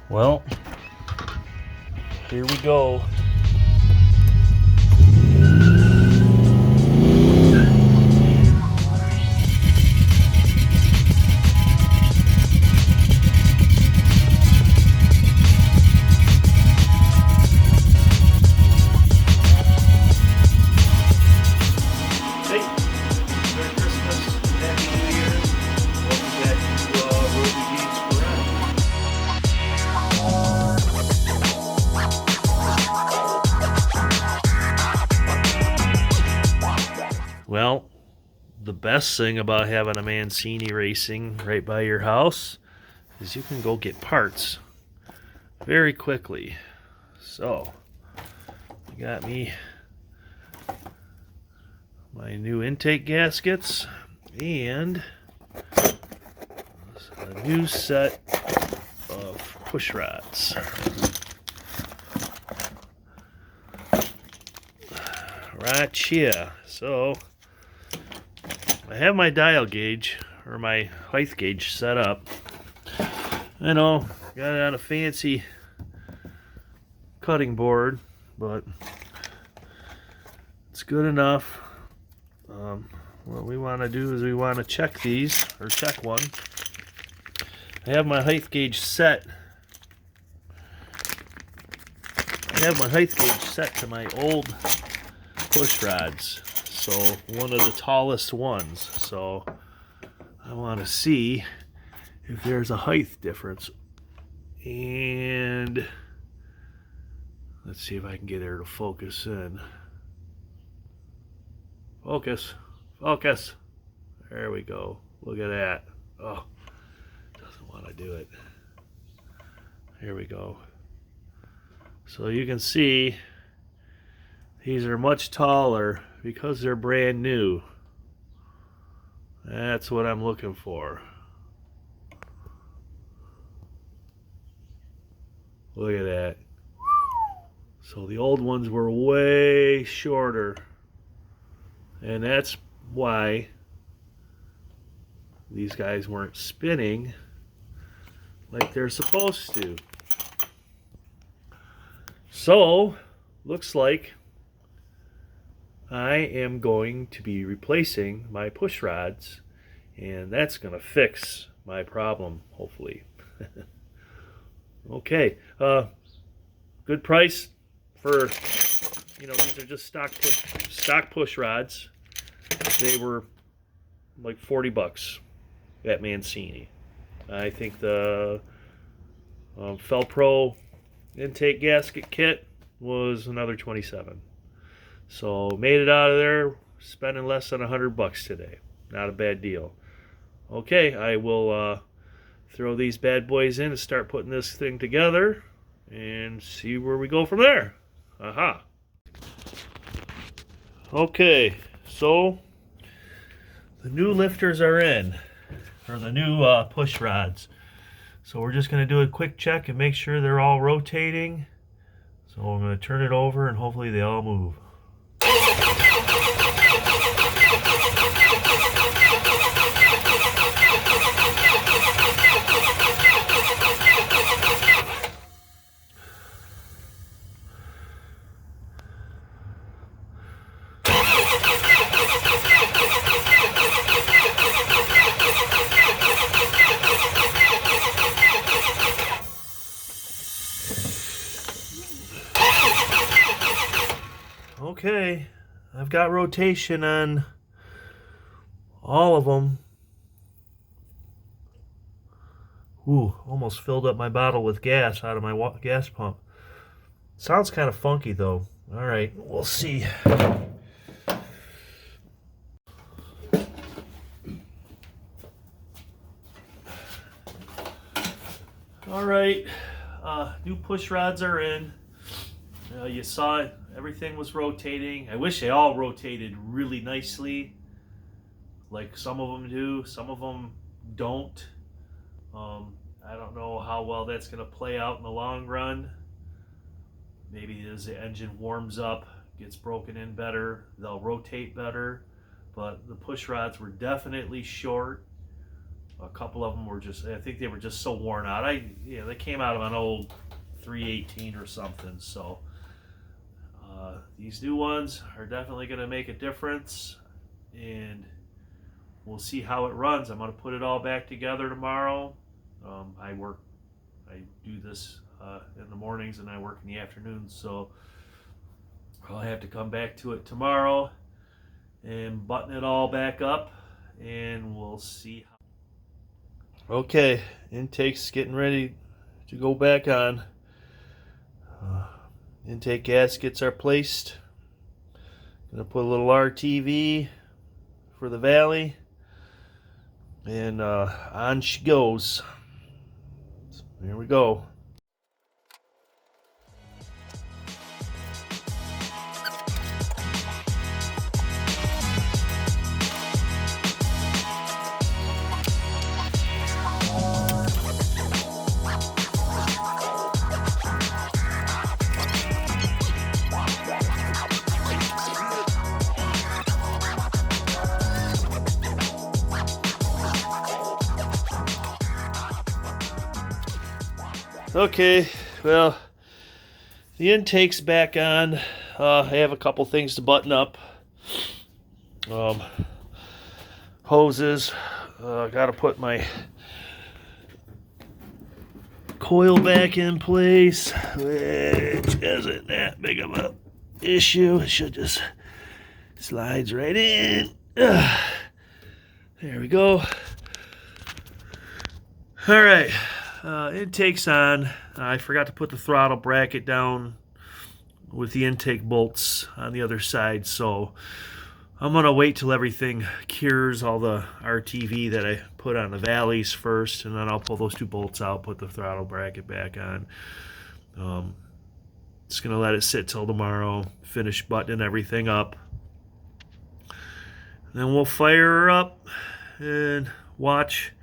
Well, here we go. Hey, Merry Christmas, Happy New Year. Welcome back to Rosie G's Garage. Well, the best thing about having a Mancini Racing right by your house is you can go get parts very quickly. So, I got me my new intake gaskets and a new set of push rods. Right here. So I have my dial gauge or my height gauge set up. I know, got it on a fancy cutting board, but it's good enough. What we want to do is we want to check these, or check one. I have my height gauge set. I have my height gauge set to my old push rods, so one of the tallest ones. So I want to see if there's a height difference, and let's see if I can get her to focus in. Focus. There we go. Look at that. Oh, doesn't want to do it. Here we go. So you can see these are much taller because they're brand new. That's what I'm looking for. Look at that. So the old ones were way shorter, and that's why these guys weren't spinning like they're supposed to. So, looks like I am going to be replacing my push rods, and that's going to fix my problem, hopefully. Okay, good price for, these are just stock push rods. They were like $40 at Mancini. I think the Felpro intake gasket kit was another $27. So made it out of there, spending less than $100 today. Not a bad deal. Okay, I will throw these bad boys in and start putting this thing together and see where we go from there. Aha. Okay, so the new lifters are in, or the new push rods. So we're just going to do a quick check and make sure they're all rotating. So I'm going to turn it over and hopefully they all move. Okay, I've got rotation on all of them. Ooh, almost filled up my bottle with gas out of my gas pump. Sounds kind of funky though. All right, we'll see. All right, new push rods are in. You saw it, everything was rotating. I wish they all rotated really nicely, like some of them do. Some of them don't. I don't know how well that's going to play out in the long run. Maybe as the engine warms up, gets broken in better, they'll rotate better. But the push rods were definitely short. A couple of them were just, I think they were just so worn out. They came out of an old 318 or something. So these new ones are definitely going to make a difference, and we'll see how it runs. I'm going to put it all back together tomorrow. I do this in the mornings and I work in the afternoons, so I'll have to come back to it tomorrow and button it all back up, and we'll see how. Okay, intake's getting ready to go back on. Intake gaskets are placed. Gonna put a little RTV for the valley, and on she goes. Here we go. Okay, well, the intake's back on. I have a couple things to button up. Hoses. Got to put my coil back in place, which isn't that big of a issue. It should just slides right in. There we go. All right. Intake's on. I forgot to put the throttle bracket down with the intake bolts on the other side, so I'm going to wait till everything cures, all the RTV that I put on the valleys first, and then I'll pull those two bolts out, put the throttle bracket back on. Just going to let it sit till tomorrow, finish buttoning everything up. Then we'll fire her up and watch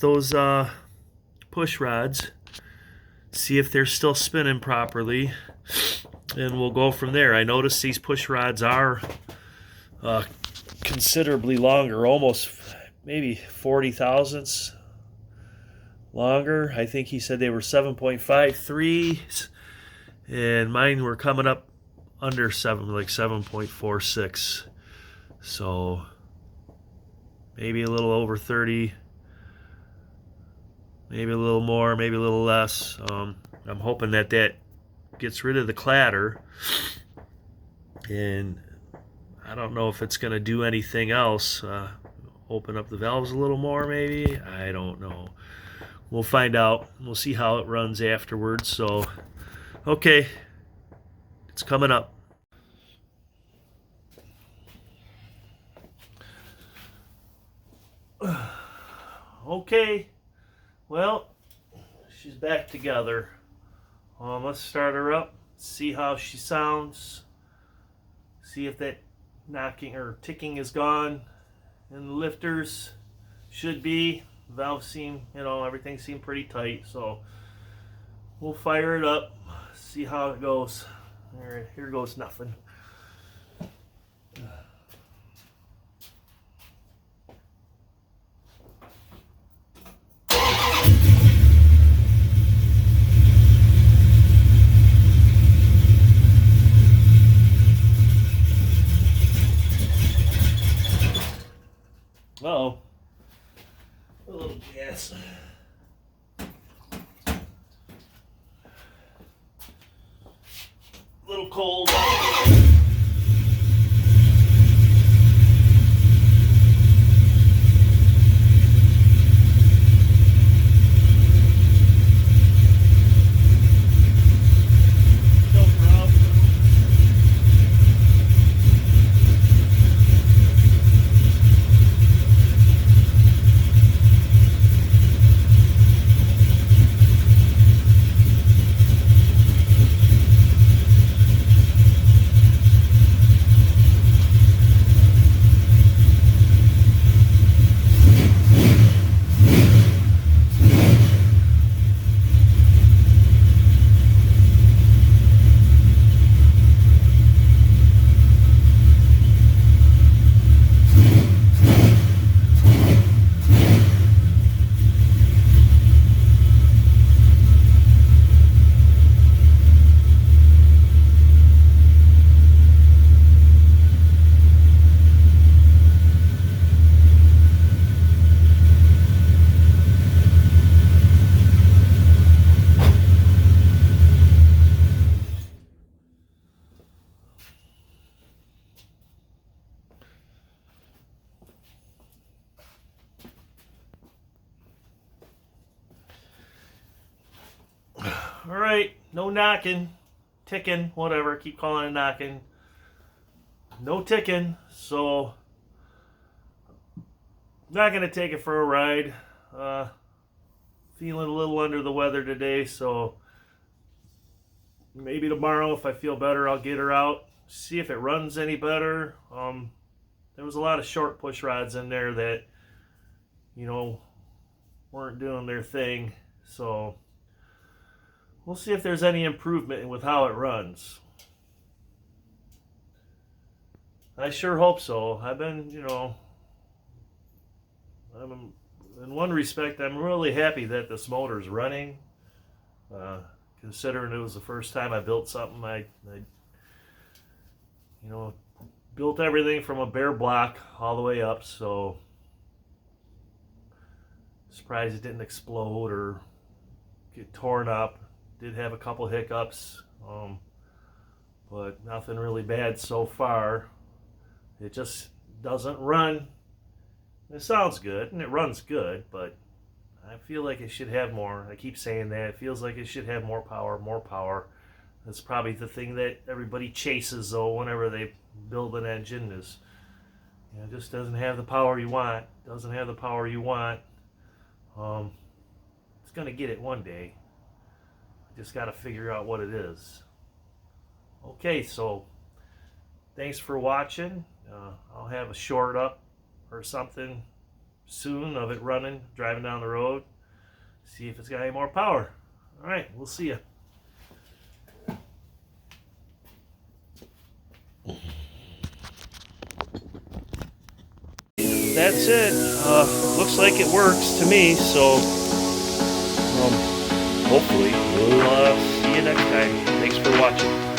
those push rods, see if they're still spinning properly, and we'll go from there. I noticed these push rods are considerably longer, almost maybe 40 thousandths longer. I think he said they were 7.53s, and mine were coming up under 7, like 7.46. So maybe a little over 30. Maybe a little more, maybe a little less. I'm hoping that gets rid of the clatter. And I don't know if it's going to do anything else. Open up the valves a little more, maybe. I don't know. We'll find out. We'll see how it runs afterwards. So, okay. It's coming up. Okay. Well, she's back together. Let's start her up, see how she sounds, see if that knocking or ticking is gone, and the lifters should be. Valves seem, everything seemed pretty tight, so we'll fire it up, see how it goes. Here goes nothing. Uh-oh. A little gas. A little cold. All right, no knocking, ticking, whatever. Keep calling it knocking. No ticking, so not gonna take it for a ride. Feeling a little under the weather today, so maybe tomorrow, if I feel better, I'll get her out, see if it runs any better. There was a lot of short push rods in there that, weren't doing their thing, so we'll see if there's any improvement with how it runs. I sure hope so. I've been, in one respect, I'm really happy that this motor's running. Considering it was the first time I built something, I built everything from a bare block all the way up, so surprised it didn't explode or get torn up. Did have a couple hiccups, but nothing really bad so far. It just doesn't run. It sounds good and it runs good, but I feel like it should have more. I keep saying that. It feels like it should have more power, more power. That's probably the thing that everybody chases, though, whenever they build an engine, is it just doesn't have the power you want. Doesn't have the power you want. It's going to get it one day. I just got to figure out what it is. Okay, so thanks for watching. I'll have a short up or something soon of it running, driving down the road. See if it's got any more power. All right, we'll see you. That's it. Looks like it works to me, so hopefully we'll see you next time. Thanks for watching.